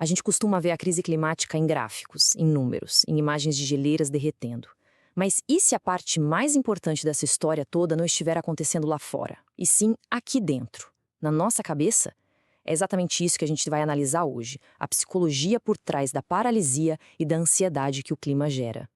A gente costuma ver a crise climática em gráficos, em números, em imagens de geleiras derretendo. Mas e se a parte mais importante dessa história toda não estiver acontecendo lá fora, e sim aqui dentro, na nossa cabeça? É exatamente isso que a gente vai analisar hoje, a psicologia por trás da paralisia e da ansiedade que o clima gera.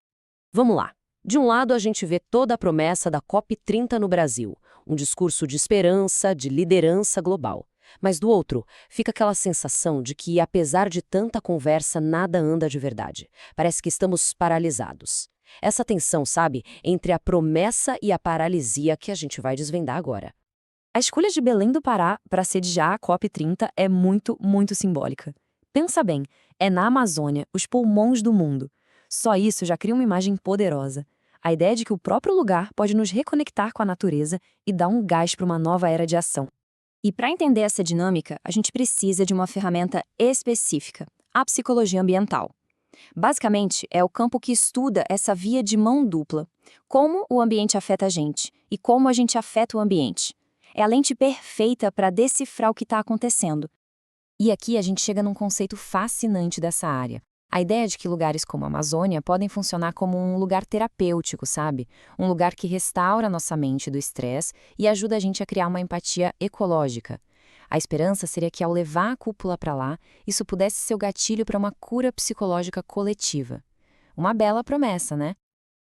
Vamos lá. De um lado, a gente vê toda a promessa da COP30 no Brasil, um discurso de esperança, de liderança global. Mas do outro, fica aquela sensação de que, apesar de tanta conversa, nada anda de verdade. Parece que estamos paralisados. Essa tensão, sabe, entre a promessa e a paralisia que a gente vai desvendar agora. A escolha de Belém do Pará para sediar a COP30 é muito, muito simbólica. Pensa bem, é na Amazônia, os pulmões do mundo. Só isso já cria uma imagem poderosa. A ideia de que o próprio lugar pode nos reconectar com a natureza e dar um gás para uma nova era de ação. E para entender essa dinâmica, a gente precisa de uma ferramenta específica, a psicologia ambiental. Basicamente, é o campo que estuda essa via de mão dupla, como o ambiente afeta a gente e como a gente afeta o ambiente. É a lente perfeita para decifrar o que está acontecendo. E aqui a gente chega num conceito fascinante dessa área. A ideia de que lugares como a Amazônia podem funcionar como um lugar terapêutico, sabe? Um lugar que restaura nossa mente do estresse e ajuda a gente a criar uma empatia ecológica. A esperança seria que, ao levar a cúpula para lá, isso pudesse ser o gatilho para uma cura psicológica coletiva. Uma bela promessa, né?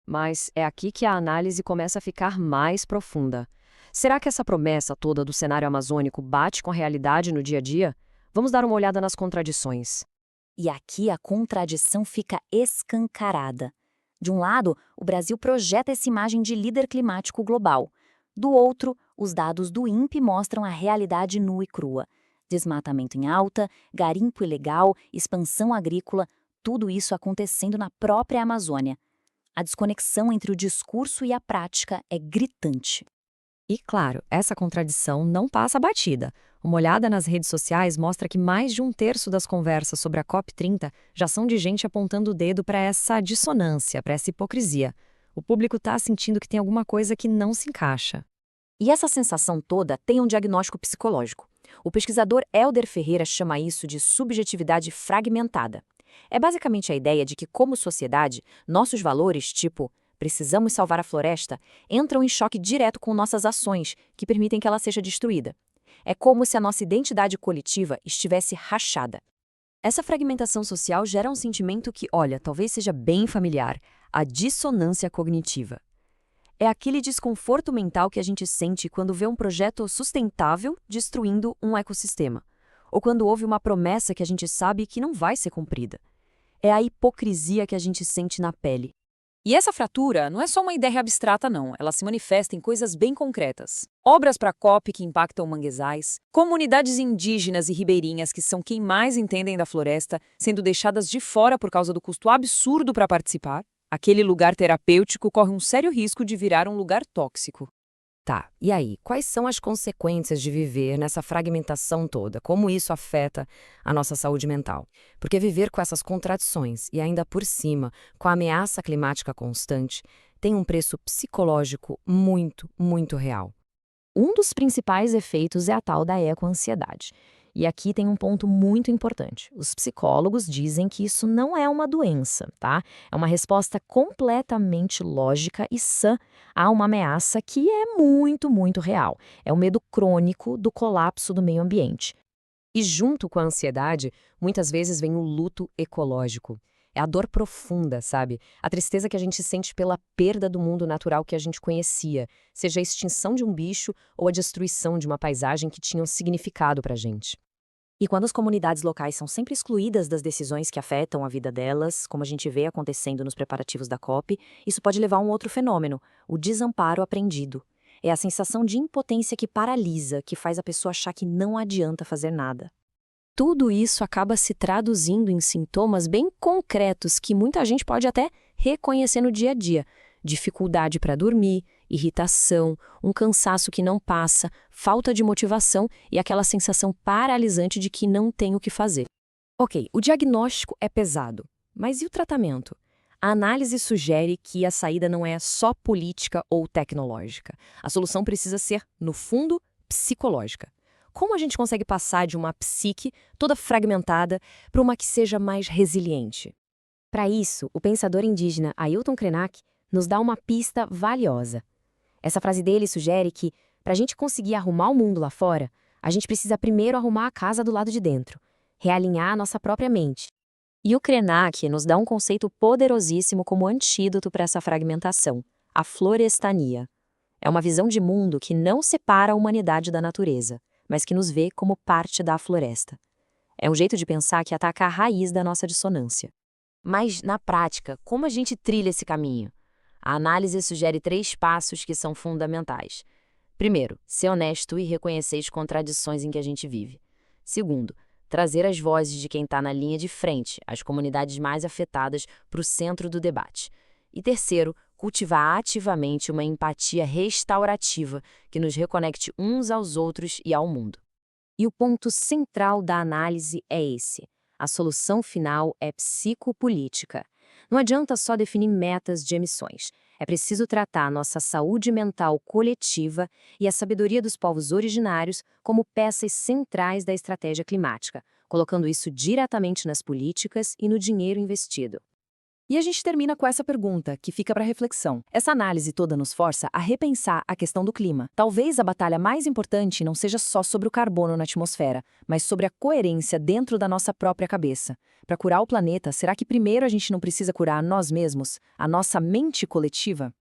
Mas é aqui que a análise começa a ficar mais profunda. Será que essa promessa toda do cenário amazônico bate com a realidade no dia a dia? Vamos dar uma olhada nas contradições. E aqui a contradição fica escancarada. De um lado, o Brasil projeta essa imagem de líder climático global. Do outro, os dados do INPE mostram a realidade nua e crua. Desmatamento em alta, garimpo ilegal, expansão agrícola, tudo isso acontecendo na própria Amazônia. A desconexão entre o discurso e a prática é gritante. E claro, essa contradição não passa batida. Uma olhada nas redes sociais mostra que mais de um terço das conversas sobre a COP30 já são de gente apontando o dedo para essa dissonância, para essa hipocrisia. O público está sentindo que tem alguma coisa que não se encaixa. E essa sensação toda tem um diagnóstico psicológico. O pesquisador Hélder Ferreira chama isso de subjetividade fragmentada. É basicamente a ideia de que, como sociedade, nossos valores, tipo precisamos salvar a floresta, entram em choque direto com nossas ações, que permitem que ela seja destruída. É como se a nossa identidade coletiva estivesse rachada. Essa fragmentação social gera um sentimento que, olha, talvez seja bem familiar, a dissonância cognitiva. É aquele desconforto mental que a gente sente quando vê um projeto sustentável destruindo um ecossistema, ou quando houve uma promessa que a gente sabe que não vai ser cumprida. É a hipocrisia que a gente sente na pele. E essa fratura não é só uma ideia abstrata, não. Ela se manifesta em coisas bem concretas. Obras para a COP que impactam manguezais, comunidades indígenas e ribeirinhas que são quem mais entendem da floresta, sendo deixadas de fora por causa do custo absurdo para participar. Aquele lugar terapêutico corre um sério risco de virar um lugar tóxico. Tá, e aí, quais são as consequências de viver nessa fragmentação toda? Como isso afeta a nossa saúde mental? Porque viver com essas contradições e ainda por cima, com a ameaça climática constante, tem um preço psicológico muito, muito real. Um dos principais efeitos é a tal da ecoansiedade. E aqui tem um ponto muito importante. Os psicólogos dizem que isso não é uma doença, tá? É uma resposta completamente lógica e sã a uma ameaça que é muito, muito real. É o medo crônico do colapso do meio ambiente. E junto com a ansiedade, muitas vezes vem o luto ecológico. É a dor profunda, sabe? A tristeza que a gente sente pela perda do mundo natural que a gente conhecia, seja a extinção de um bicho ou a destruição de uma paisagem que tinham significado pra gente. E quando as comunidades locais são sempre excluídas das decisões que afetam a vida delas, como a gente vê acontecendo nos preparativos da COP, isso pode levar a um outro fenômeno, o desamparo aprendido. É a sensação de impotência que paralisa, que faz a pessoa achar que não adianta fazer nada. Tudo isso acaba se traduzindo em sintomas bem concretos que muita gente pode até reconhecer no dia a dia. Dificuldade para dormir, irritação, um cansaço que não passa, falta de motivação e aquela sensação paralisante de que não tem o que fazer. Ok, o diagnóstico é pesado, mas e o tratamento? A análise sugere que a saída não é só política ou tecnológica. A solução precisa ser, no fundo, psicológica. como a gente consegue passar de uma psique toda fragmentada para uma que seja mais resiliente? Para isso, o pensador indígena Ailton Krenak nos dá uma pista valiosa. Essa frase dele sugere que, para a gente conseguir arrumar o mundo lá fora, a gente precisa primeiro arrumar a casa do lado de dentro, realinhar a nossa própria mente. E o Krenak nos dá um conceito poderosíssimo como antídoto para essa fragmentação, a florestania. É uma visão de mundo que não separa a humanidade da natureza, mas que nos vê como parte da floresta. É um jeito de pensar que ataca a raiz da nossa dissonância. Mas, na prática, como a gente trilha esse caminho? A análise sugere 3 passos que são fundamentais. Primeiro, ser honesto e reconhecer as contradições em que a gente vive. Segundo, trazer as vozes de quem está na linha de frente, as comunidades mais afetadas, para o centro do debate. E terceiro, cultivar ativamente uma empatia restaurativa que nos reconecte uns aos outros e ao mundo. E o ponto central da análise é esse. A solução final é psicopolítica. Não adianta só definir metas de emissões. É preciso tratar a nossa saúde mental coletiva e a sabedoria dos povos originários como peças centrais da estratégia climática, colocando isso diretamente nas políticas e no dinheiro investido. E a gente termina com essa pergunta, que fica para reflexão. Essa análise toda nos força a repensar a questão do clima. Talvez a batalha mais importante não seja só sobre o carbono na atmosfera, mas sobre a coerência dentro da nossa própria cabeça. Para curar o planeta, será que primeiro a gente não precisa curar nós mesmos, a nossa mente coletiva?